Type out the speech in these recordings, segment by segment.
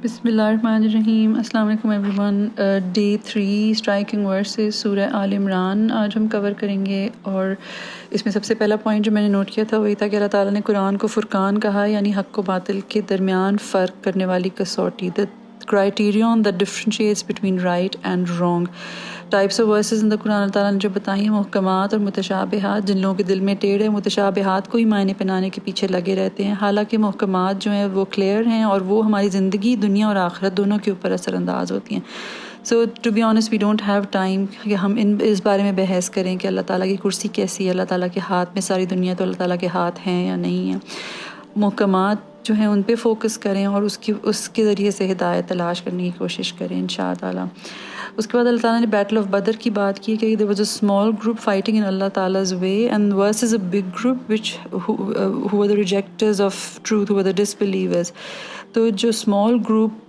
بسم اللہ الرحمن الرحیم. السلام علیکم everyone. Day 3 striking verses سورہ آل عمران آج ہم کور کریں گے، اور اس میں سب سے پہلا پوائنٹ جو میں نے نوٹ کیا تھا وہی تھا کہ اللہ تعالیٰ نے قرآن کو فرقان کہا، یعنی حق و باطل کے درمیان فرق کرنے والی کسوٹی. the criterion that differentiates between right and wrong. Types of verses in the قرآن اللہ تعالیٰ نے جو بتائی ہیں محکمات اور متشابہات. جن لوگوں کے دل میں ٹیڑھ ہے متشابہات کو ہی معنی پہنانے کے پیچھے لگے رہتے ہیں، حالانکہ محکمات جو ہیں وہ کلیئر ہیں اور وہ ہماری زندگی دنیا اور آخرت دونوں کے اوپر اثر انداز ہوتی ہیں. So to be honest we don't have time کہ ہم اس بارے میں بحث کریں کہ اللہ تعالیٰ کی کرسی کیسی ہے، اللہ تعالیٰ کے ہاتھ میں ساری دنیا تو اللہ تعالیٰ کے ہاتھ ہیں یا نہیں ہیں. محکمات جو ہیں ان پہ فوکس کریں اور اس کے ذریعے سے ہدایت تلاش کرنے کی کوشش کریں انشاءاللہ. اس کے بعد اللہ تعالیٰ نے بیٹل آف بدر کی بات کی کہ there was a small group fighting in Allah Ta'ala's way and versus a big group who were the rejectors of truth, who were the disbelievers. تو جو small group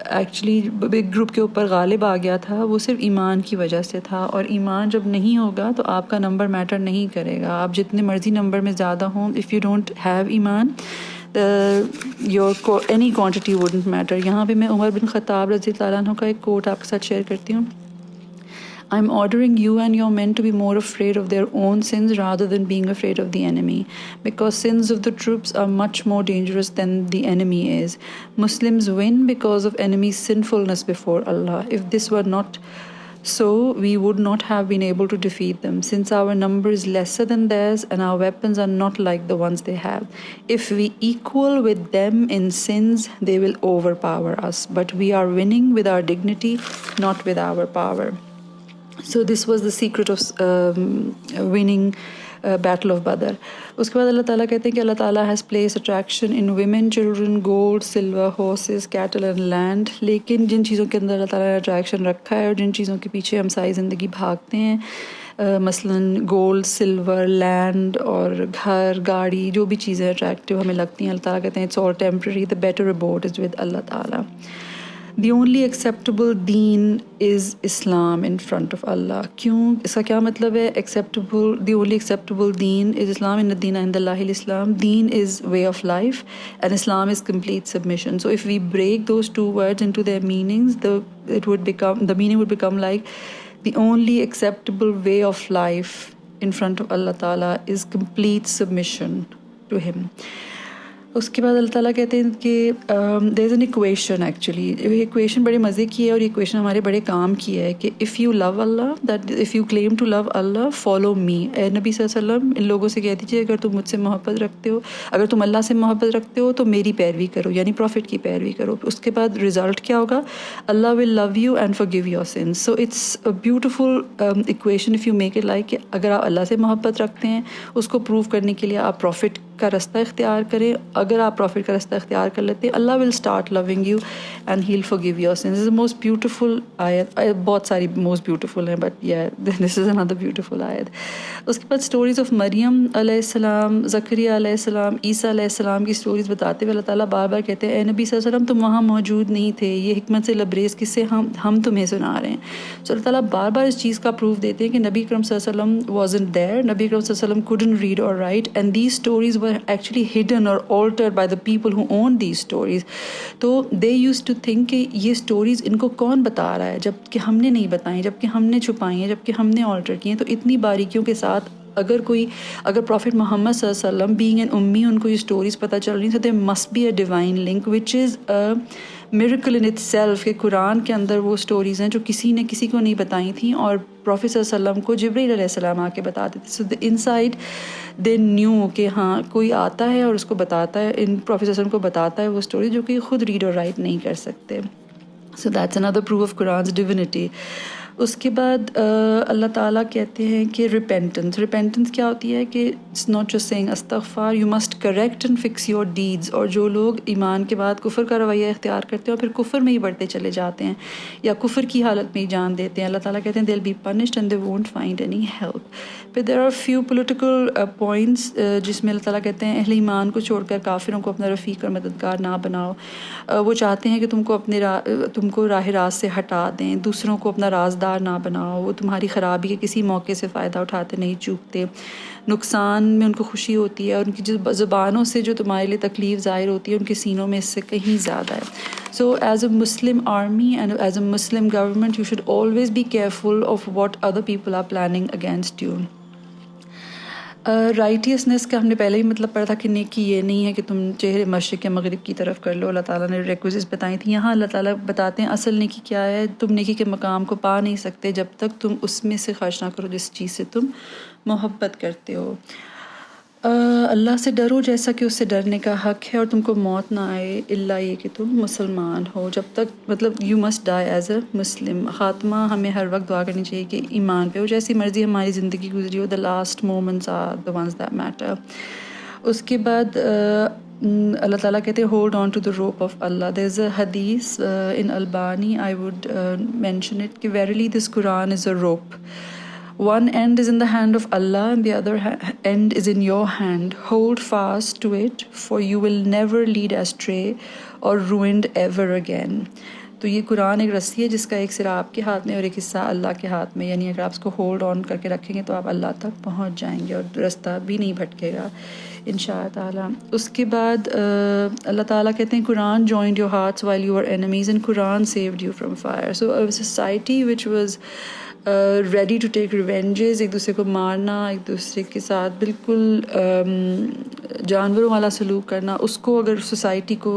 actually big group کے اوپر غالب آ گیا تھا وہ صرف ایمان کی وجہ سے تھا، اور ایمان جب نہیں ہوگا تو آپ کا نمبر میٹر نہیں کرے گا. آپ جتنے مرضی نمبر میں زیادہ ہوں، if you don't have ایمان your any quantity wouldn't matter. یہاں پہ میں عمر بن خطاب رضی اللہ عنہ کا ایک کوٹ آپ کے ساتھ شیئر کرتی ہوں. I'm ordering you and your men to be more afraid of their own sins rather than being afraid of the enemy, because sins of the troops are much more dangerous than the enemy is. Muslims win because of enemy's sinfulness before Allah. If this were not so, we would not have been able to defeat them, since our number is lesser than theirs and our weapons are not like the ones they have. If we equal with them in sins, they will overpower us, but we are winning with our dignity, not with our power. So this was the secret of winning Battle of Badr. اس کے بعد اللہ تعالیٰ کہتے ہیں کہ اللہ تعالیٰ has placed attraction in women, children, gold, silver, horses, cattle and land. لیکن جن چیزوں کے اندر اللہ تعالیٰ نے attraction رکھا ہے اور جن چیزوں کے پیچھے ہم ساری زندگی بھاگتے ہیں، مثلاً گولڈ، سلور، لینڈ اور گھر، گاڑی، جو بھی چیزیں اٹریکٹیو ہمیں لگتی ہیں، اللہ تعالیٰ کہتے ہیں it's all temporary, the better abode is with اللہ تعالیٰ. The only acceptable deen is Islam in front of Allah. کیوں؟ اس کا کیا مطلب ہے the only acceptable deen is Islam. إن الدين عند الله الإسلام. Deen is way of life and Islam is complete submission. So if we break those two words into their meanings, the meaning would become like the only acceptable way of life in front of Allah Ta'ala is complete submission to Him. اس کے بعد اللہ تعالیٰ کہتے ہیں کہ there is an equation actually. یہ equation بڑے مزے کی ہے اور یہ equation ہمارے بڑے کام کی ہے کہ if you love Allah, that if you claim to love Allah, follow me. اے نبی صلی اللہ علیہ وسلم ان لوگوں سے کہہ دیجیے اگر تم مجھ سے محبت رکھتے ہو، اگر تم اللہ سے محبت رکھتے ہو تو میری پیروی کرو، یعنی پروفٹ کی پیروی کرو. اس کے بعد رزلٹ کیا ہوگا؟ اللہ will love you and forgive your sins. So it's a beautiful equation if you make it like کہ اگر آپ اللہ سے محبت رکھتے ہیں اس کو پروو کرنے کے لیے آپ پروفٹ کا رستہ اختیار کریں. اگر آپ پروفٹ کا رستہ اختیار کر لیتے ہیں اللہ will start loving you and he'll forgive your sins. Is most beautiful آیت. بہت ساری موسٹ بیوٹیفل ہیں but this is another beautiful آیت. اس کے بعد اسٹوریز آف مریم علیہ السلام، زکریا علیہ السلام، عیسیٰ علیہ السلام کی اسٹوریز بتاتے ہوئے اللہ تعالیٰ بار بار کہتے ہیں اے نبی صلی اللہ علیہ وسلم تم وہاں موجود نہیں تھے، یہ حکمت سے لبریز قصے ہم تمہیں سنا رہے ہیں. تو اللہ تعالیٰ بار بار اس چیز کا پروف دیتے ہیں کہ نبی اکرم صلی اللہ علیہ وسلم wasn't there. نبی اکرم صلی اللہ علیہ وسلم couldn't read or write and these stories were actually hidden or altered by the people who owned these stories. تو they used to think کہ یہ stories ان کو کون بتا رہا ہے جب کہ ہم نے نہیں بتائیں، جب کہ ہم نے چھپائی ہیں، جب کہ ہم نے alter کی ہیں. تو اتنی باریکیوں کے ساتھ اگر پروفٹ محمد صلی اللہ علیہ وسلم being an اممی ان کو یہ stories پتہ چل رہی ہیں، so there must be a divine link which is a miracle in itself کہ قرآن کے اندر وہ stories ہیں جو کسی نے کسی کو نہیں بتائی تھیں اور پروفٹ صلی اللہ علیہ وسلم کو جبرائیل علیہ السلام آ کے بتاتے تھے. So the inside they knew کہ ہاں کوئی آتا ہے اور اس کو بتاتا ہے، ان پروفٹ صلی اللہ علیہ وسلم کو بتاتا ہے وہ story جو کہ خود ریڈ اور رائٹ نہیں کر سکتے. So that's another proof of Quran's divinity. اس کے بعد اللہ تعالیٰ کہتے ہیں کہ ریپینٹنس کیا ہوتی ہے کہ اٹس ناٹ جسٹ سیئنگ استغفار، you must correct and fix your deeds. اور جو لوگ ایمان کے بعد کفر کا رویہ اختیار کرتے ہیں اور پھر کفر میں ہی بڑھتے چلے جاتے ہیں یا کفر کی حالت میں ہی جان دیتے ہیں، اللہ تعالیٰ کہتے ہیں they'll be punished and they won't find any help. پھر there are few political points جس میں اللہ تعالیٰ کہتے ہیں اہل ایمان کو چھوڑ کر کافروں کو اپنا رفیق اور مددگار نہ بناؤ. وہ چاہتے ہیں کہ تم کو راہ راست سے ہٹا دیں، دوسروں کو اپنا رازدار نہ بناؤ. وہ تمہاری خرابی کے کسی موقع سے فائدہ اٹھاتے نہیں چوکتے. نقصان میں ان کو خوشی ہوتی ہے اور ان کی جو زبانوں سے جو تمہارے لیے تکلیف ظاہر ہوتی ہے ان کے سینوں میں اس سے کہیں زیادہ ہے. So as a Muslim army and as a Muslim government, you should always be careful of what other people are planning against you. Righteousness کا ہم نے پہلے ہی مطلب پڑھا تھا کہ نیکی یہ نہیں ہے کہ تم چہرے مشرق یا مغرب کی طرف کر لو. اللہ تعالیٰ نے ریکویزٹس بتائی تھیں. یہاں اللہ تعالیٰ بتاتے ہیں اصل نیکی کیا ہے. تم نیکی کے مقام کو پا نہیں سکتے جب تک تم اس میں سے خرچ نہ کرو جس چیز سے تم محبت کرتے ہو. اللہ سے ڈرو جیسا کہ اس سے ڈرنے کا حق ہے، اور تم کو موت نہ آئے الا یہ کہ تم مسلمان ہو. جب تک مطلب you must die as a Muslim. خاتمہ ہمیں ہر وقت دعا کرنی چاہیے کہ ایمان پہ ہو، جیسی مرضی ہماری زندگی گزری ہو. The last moments are the ones that matter. اس کے بعد اللہ تعالیٰ کہتے ہیں ہولڈ آن ٹو دا روپ آف اللہ. دیر از اے حدیث ان البانی آئی ووڈ مینشن اٹ کہ ویریلی دس قرآن از اے روپ. One end is in the hand of Allah and the other end is in your hand. Hold fast to it, for you will never lead astray or ruined ever again. تو یہ قرآن ایک رسی ہے جس کا ایک سرا آپ کے ہاتھ میں اور ایک حصہ اللہ کے ہاتھ میں. یعنی اگر آپ اس کو ہولڈ آن کر کے رکھیں گے تو آپ اللہ تک پہنچ جائیں گے اور رستہ بھی نہیں بھٹکے گا انشاء تعالیٰ. اس کے بعد اللہ تعالیٰ کہتے ہیں قرآن joined your hearts while you were enemies and Quran saved you from fire. So a society which was ready to take revenges, ایک دوسرے کو مارنا، ایک دوسرے کے ساتھ بالکل جانوروں والا سلوک کرنا، اس کو اگر سوسائٹی کو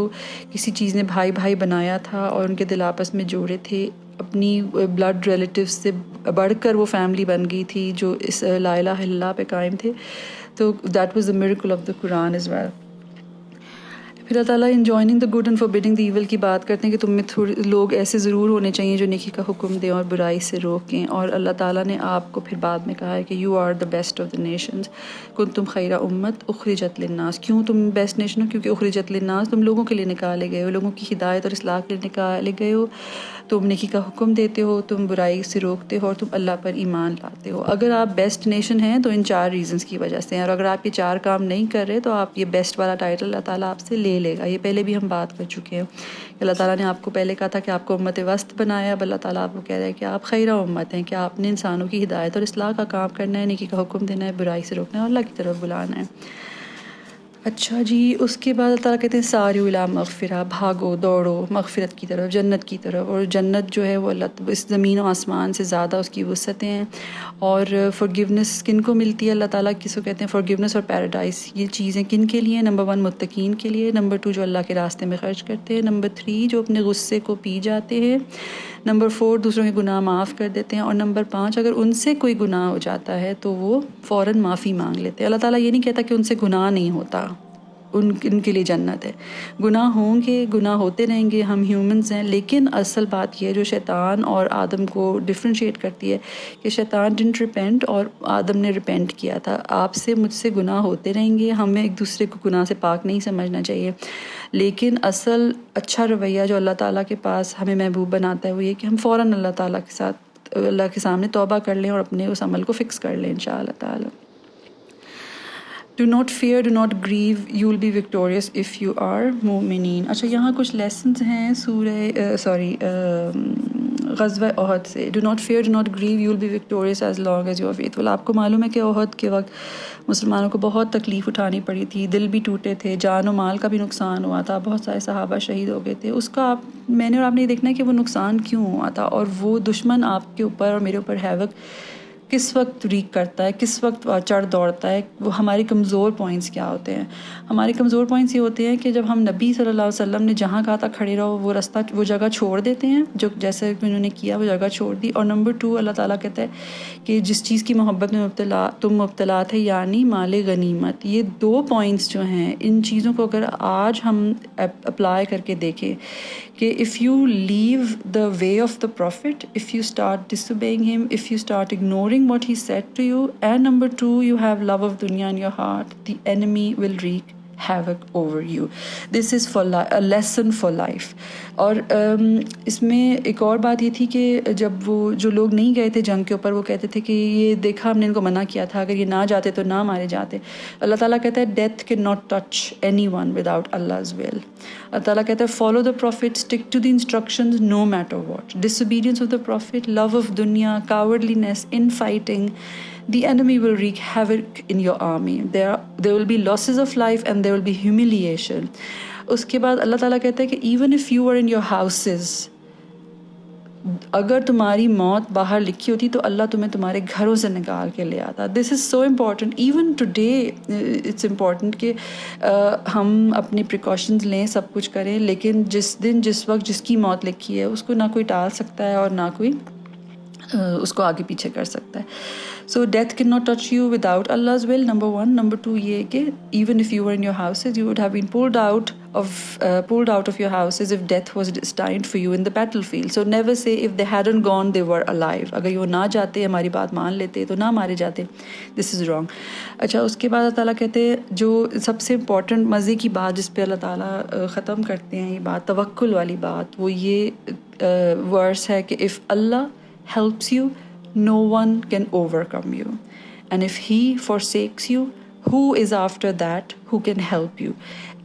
کسی چیز نے بھائی بھائی بنایا تھا اور ان کے دل آپس میں جوڑے تھے، اپنی بلڈ ریلیٹیوز سے بڑھ کر وہ فیملی بن گئی تھی جو اس لا الہ الا اللہ پہ قائم تھے. تو that was the miracle of the قرآن ایز ویل. پھر اللہ تعالیٰ enjoining the good and forbidding the evil کی بات کرتے ہیں کہ تم میں تھوڑے لوگ ایسے ضرور ہونے چاہیے جو نیکی کا حکم دیں اور برائی سے روکیں. اور اللہ تعالیٰ نے آپ کو پھر بعد میں کہا ہے کہ you are the best of the nations کنتم خیر امت اخرجت للناس. کیوں تم بیسٹ نیشن ہو؟ کیونکہ اخرجت للناس، تم لوگوں کے لیے نکالے گئے ہو، لوگوں کی ہدایت اور اصلاح کے لیے نکالے گئے ہو. تم نیکی کا حکم دیتے ہو، تم برائی سے روکتے ہو، اور تم اللہ پر ایمان لاتے ہو. اگر آپ بیسٹ نیشن ہیں تو ان 4 ریزنز کی وجہ سے ہیں، اور اگر آپ یہ 4 کام نہیں کر رہے تو آپ یہ بیسٹ والا ٹائٹل اللہ تعالیٰ آپ سے لے لے گا. یہ پہلے بھی ہم بات کر چکے ہیں. اللہ تعالیٰ نے آپ کو پہلے کہا تھا کہ آپ کو امت وسط بنایا. اب اللہ تعالیٰ آپ کو کہہ رہا ہے کہ آپ خیرہ امت ہیں، کہ آپ نے انسانوں کی ہدایت اور اصلاح کا کام کرنا ہے، نیکی کا حکم دینا ہے، برائی سے روکنا ہے اور اللہ کی طرف بلانا ہے. اچھا جی، اس کے بعد اللہ تعالیٰ کہتے ہیں ساریو الی مغفرہ، بھاگو دوڑو مغفرت کی طرف، جنت کی طرف. اور جنت جو ہے وہ اللہ اس زمین و آسمان سے زیادہ اس کی وسعتیں ہیں. اور فارگیونیس کن کو ملتی ہے؟ اللہ تعالیٰ کس کو کہتے ہیں فارگیونیس اور پیراڈائز. یہ چیزیں کن کے لیے؟ نمبر 1 متقین کے لیے، نمبر 2 جو اللہ کے راستے میں خرچ کرتے ہیں، نمبر 3 جو اپنے غصے کو پی جاتے ہیں، نمبر 4 دوسروں کے گناہ معاف کر دیتے ہیں، اور نمبر 5 اگر ان سے کوئی گناہ ہو جاتا ہے تو وہ فوراً معافی مانگ لیتے ہیں. اللہ تعالیٰ یہ نہیں کہتا کہ ان سے گناہ نہیں ہوتا، ان کے لیے جنت ہے. گناہ ہوں گے، گناہ ہوتے رہیں گے، ہم ہیومنز ہیں. لیکن اصل بات یہ ہے جو شیطان اور آدم کو ڈفرینشیٹ کرتی ہے کہ شیطان ڈنٹ ریپینٹ اور آدم نے ریپینٹ کیا تھا. آپ سے مجھ سے گناہ ہوتے رہیں گے، ہمیں ایک دوسرے کو گناہ سے پاک نہیں سمجھنا چاہیے. لیکن اصل اچھا رویہ جو اللہ تعالیٰ کے پاس ہمیں محبوب بناتا ہے وہ یہ کہ ہم فوراً اللہ تعالیٰ کے ساتھ اللہ کے سامنے توبہ کر لیں اور اپنے اس عمل کو فکس کر لیں انشاءاللہ تعالیٰ. Do not fear, do not grieve, you will be victorious if you are mu'mineen. اچھا یہاں کچھ لیسنز ہیں غزوہ احد سے. Do not fear, do not grieve, you will be victorious as long as you are faithful. آپ کو معلوم ہے کہ احد کے وقت مسلمانوں کو بہت تکلیف اٹھانی پڑی تھی، دل بھی ٹوٹے تھے، جان و مال کا بھی نقصان ہوا تھا، بہت سارے صحابہ شہید ہو گئے تھے. اس کا میں نے اور آپ نے یہ دیکھنا ہے کہ وہ نقصان کیوں ہوا تھا، اور وہ دشمن آپ کے اوپر اور میرے اوپر ہیوک کس وقت ریک کرتا ہے، کس وقت چڑھ دوڑتا ہے، وہ ہماری کمزور پوائنٹس کیا ہوتے ہیں. ہمارے کمزور پوائنٹس یہ ہوتے ہیں کہ جب ہم نبی صلی اللہ علیہ وسلم نے جہاں کہا تھا کھڑے رہو وہ رستہ وہ جگہ چھوڑ دیتے ہیں، جو جیسے انہوں نے کیا وہ جگہ چھوڑ دی. اور نمبر 2 اللہ تعالیٰ کہتا ہے کہ جس چیز کی محبت میں تم مبتلا تھے یعنی مال غنیمت. یہ 2 پوائنٹس جو ہیں ان چیزوں کو اگر آج ہم اپلائی کر کے دیکھیں کہ if you leave the way of the prophet, if you start disobeying him, if you start ignoring what he said to you, and number 2 you have love of dunya in your heart, the enemy will wreak havoc over you. This is for a lesson for life. اور اس میں ایک اور بات یہ تھی کہ جب وہ جو لوگ نہیں گئے تھے جنگ کے اوپر وہ کہتے تھے کہ یہ دیکھا ہم نے ان کو منع کیا تھا، اگر یہ نہ جاتے تو نہ مارے جاتے. اللہ تعالیٰ کہتا ہے death can not touch anyone without Allah's will. اللہ تعالیٰ کہتا ہے follow the prophet, stick to the instructions no matter what. ڈس of the prophet, love of دنیا، cowardliness in fighting. The enemy will wreak havoc in your army. There will be losses of life and there will be humiliation. اس کے بعد اللہ تعالیٰ کہتا ہے کہ even if you are in your houses, اگر تمہاری موت باہر لکھی ہوتی تو اللہ تمہیں تمہارے گھروں سے نکال کے لے آتا. This is so important. Even today it's important کہ ہم اپنی پریکاشنز لیں، سب کچھ کریں، لیکن جس دن جس وقت جس کی موت لکھی ہے اس کو نہ کوئی ٹال سکتا ہے اور نہ کوئی اس کو آگے پیچھے کر سکتا ہے. So death can not touch you without اللہز ول، نمبر 1. نمبر 2 یہ کہ even if you are in your houses you would have been pulled out of your houses if death was destined for you in the battlefield. So never say if they hadn't gone they were alive. اگر وہ نہ جاتے، ہماری بات مان لیتے تو نہ مارے جاتے. This is wrong. اچھا، اس کے بعد اللہ تعالیٰ کہتے ہیں جو سب سے امپورٹنٹ مزے کی بات جس پہ اللہ تعالیٰ ختم کرتے ہیں یہ بات، توکل والی بات، وہ یہ ورس ہے کہ if Allah helps you, no one can overcome you. And if He forsakes you, who is after that who can help you?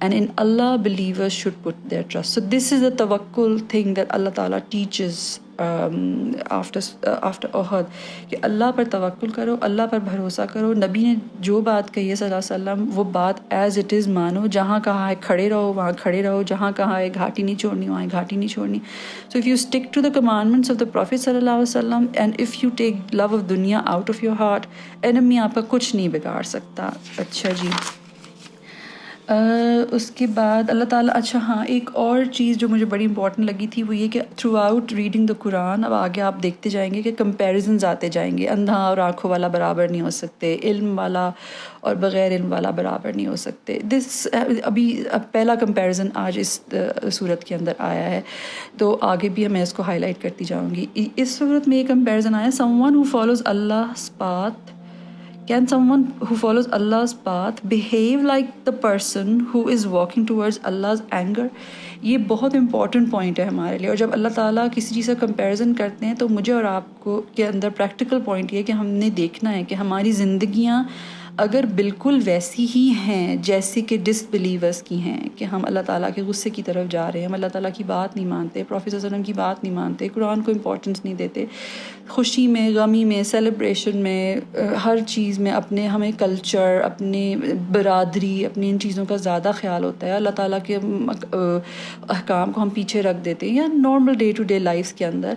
And in Allah believers should put their trust. So this is the tawakkul thing that Allah Ta'ala teaches after Uhud, کہ اللہ پر توکل کرو، اللہ پر بھروسہ کرو. نبی نے جو بات کہی ہے صلی اللہ علیہ وسلم وہ بات ایز اٹ از مانو. جہاں کہا ہے کھڑے رہو وہاں کھڑے رہو، جہاں کہا ہے گھاٹی نہیں چھوڑنی وہاں گھاٹی نہیں چھوڑنی. So if you stick to the commandments of the Prophet صلی اللہ علیہ وسلم and if you take love of دنیا out of your heart, enemy آپ کا کچھ نہیں بگاڑ سکتا. اچھا جی، اس کے بعد اللہ تعالیٰ، اچھا ہاں، ایک اور چیز جو مجھے بڑی امپورٹنٹ لگی تھی وہ یہ کہ تھرو آؤٹ ریڈنگ دا قرآن اب آگے آپ دیکھتے جائیں گے کہ کمپیریزنز آتے جائیں گے. اندھا اور آنکھوں والا برابر نہیں ہو سکتے، علم والا اور بغیر علم والا برابر نہیں ہو سکتے. ابھی پہلا کمپیریزن آج اس صورت کے اندر آیا ہے، تو آگے بھی میں اس کو ہائی لائٹ کرتی جاؤں گی. اس صورت میں یہ کمپیریزن آیا، some one who follows Allah's path. Can someone who follows Allah's path behave like the person who is walking towards Allah's anger? یہ بہت امپورٹنٹ پوائنٹ ہے ہمارے لیے. اور جب اللہ تعالیٰ کسی چیز کا کمپیریزن کرتے ہیں تو مجھے اور آپ کو کے اندر پریکٹیکل پوائنٹ یہ ہے کہ ہم نے دیکھنا ہے کہ ہماری زندگیاں اگر بالکل ویسی ہی ہیں جیسے کہ ڈس بلیورس کی ہیں، کہ ہم اللہ تعالیٰ کے غصے کی طرف جا رہے ہیں، ہم اللہ تعالیٰ کی بات نہیں مانتے، پروفیٹ صلی اللہ علیہ وسلم کی بات نہیں مانتے، قرآن کو امپورٹنس نہیں دیتے، خوشی میں، غمی میں، سیلیبریشن میں، ہر چیز میں اپنے ہمیں کلچر، اپنے برادری، اپنی ان چیزوں کا زیادہ خیال ہوتا ہے. اللہ تعالیٰ کے احکام کو ہم پیچھے رکھ دیتے ہیں یا normal day to day life کے اندر.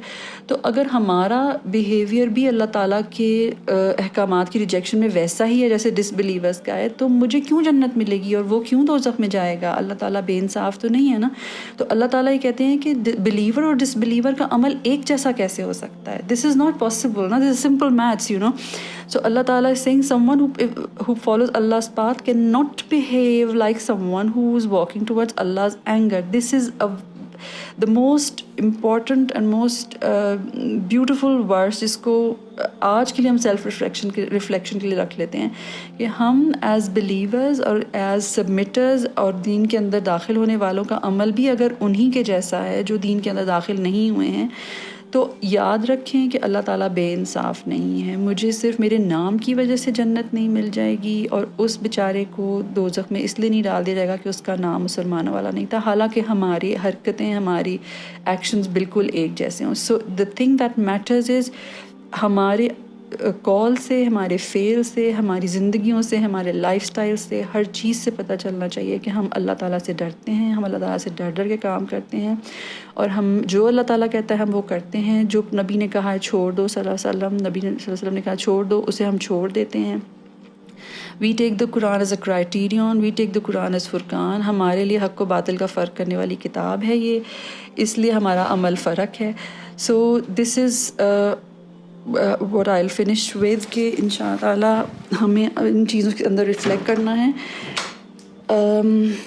تو اگر ہمارا بیہیویئر بھی اللہ تعالیٰ کے احکامات کی ریجیکشن میں ویسا ہی ہے جیسے ڈس بلیورس کا ہے، تو مجھے کیوں جنت ملے گی اور وہ کیوں دوزخ میں جائے گا؟ اللہ تعالیٰ بے انصاف تو نہیں ہے نا. تو اللہ تعالیٰ یہ کہتے ہیں کہ بلیور اور ڈس بلیور کا عمل ایک جیسا کیسے ہو سکتا ہے؟ دس از ناٹ پاسبل نا، this is simple maths you know. So Allah Ta'ala is saying someone who follows Allah's path cannot behave like someone who is walking towards Allah's anger. This is the most important and most beautiful verse جس کو آج کے لیے ہم self reflection کے لیے رکھ لیتے ہیں کہ ہم ایز بلیورز اور ایز سبمٹرز اور دین کے اندر داخل ہونے والوں کا عمل بھی اگر انہی کے جیسا ہے جو دین کے اندر داخل نہیں ہوئے ہیں، تو یاد رکھیں کہ اللہ تعالیٰ بے انصاف نہیں ہے. مجھے صرف میرے نام کی وجہ سے جنت نہیں مل جائے گی اور اس بیچارے کو دوزخ میں اس لیے نہیں ڈال دیا جائے گا کہ اس کا نام مسلمانوں والا نہیں تھا، حالانکہ ہماری حرکتیں، ہماری ایکشنز بالکل ایک جیسے ہوں. سو دا تھنگ دیٹ میٹرز از ہمارے کال سے، ہمارے فیل سے، ہماری زندگیوں سے، ہمارے لائف سٹائل سے، ہر چیز سے پتہ چلنا چاہیے کہ ہم اللہ تعالیٰ سے ڈرتے ہیں، ہم اللہ تعالیٰ سے ڈر ڈر کے کام کرتے ہیں، اور ہم جو اللہ تعالیٰ کہتا ہے ہم وہ کرتے ہیں. جو نبی نے کہا ہے چھوڑ دو صلی اللہ علیہ وسلم، نبی صلی اللہ علیہ وسلم نے کہا چھوڑ دو، اسے ہم چھوڑ دیتے ہیں. وی ٹیک دا قرآن as a criterion, we take the قرآن ایز فرقان. ہمارے لیے حق و باطل کا فرق کرنے والی کتاب ہے یہ، اس لیے ہمارا عمل فرق ہے. سو دس از what I'll finish with کہ انشاء اللہ ہمیں ان چیزوں کے اندر ریفلیکٹ کرنا ہے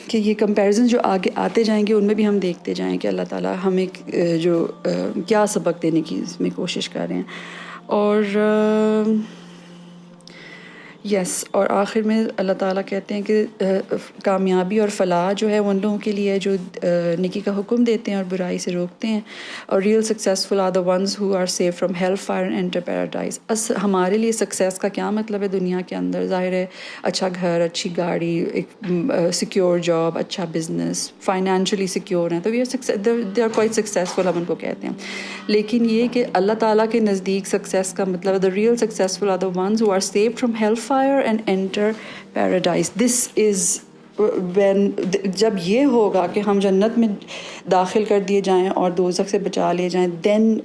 کہ یہ کمپیریزن جو آگے آتے جائیں گے ان میں بھی ہم دیکھتے جائیں کہ اللہ تعالیٰ ہمیں جو کیا سبق دینے کی اس میں کوشش کر رہے ہیں. اور یس، اور آخر میں اللہ تعالیٰ کہتے ہیں کہ کامیابی اور فلاح جو ہے ان لوگوں کے لیے جو نیکی کا حکم دیتے ہیں اور برائی سے روکتے ہیں. اور real successful are the ones who are save from hell fire and enter paradise. ہمارے لیے سکسیز کا کیا مطلب ہے دنیا کے اندر؟ ظاہر ہے اچھا گھر، اچھی گاڑی، ایک سیکیور جاب، اچھا بزنس، فائنینشلی سیکیور ہیں، تو دے آر کوائٹ سکسیزفل ہم ان کو کہتے ہیں. لیکن یہ کہ اللہ تعالیٰ کے نزدیک سکسیز کا مطلب the real successful are the ones who are save from hell fire and enter paradise. This is جب یہ ہوگا کہ ہم جنت میں داخل کر دیے جائیں اور دوزخ سے بچا لیے جائیں، دین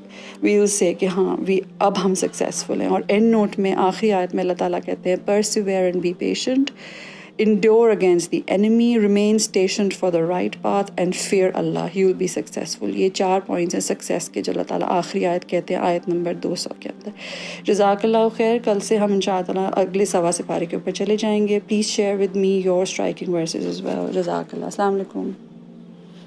وی ول سے کہ ہاں اب ہم سکسیزفل ہیں. اور اینڈ نوٹ میں آخری آیت میں اللہ تعالیٰ کہتے ہیں persevere and be patient, endure against the enemy, remain stationed for the right path and fear Allah, you will be successful. یہ 4 پوائنٹس ہیں سکسیس کے جو اللہ تعالیٰ آخری آیت کہتے ہیں آیت نمبر 200 کے اندر. جزاک اللہ خیر. کل سے ہم انشاءاللہ اگلے سوا سپارے کے اوپر چلے جائیں گے. Please share with me your striking verses as well. جزاک اللہ. السلام علیکم.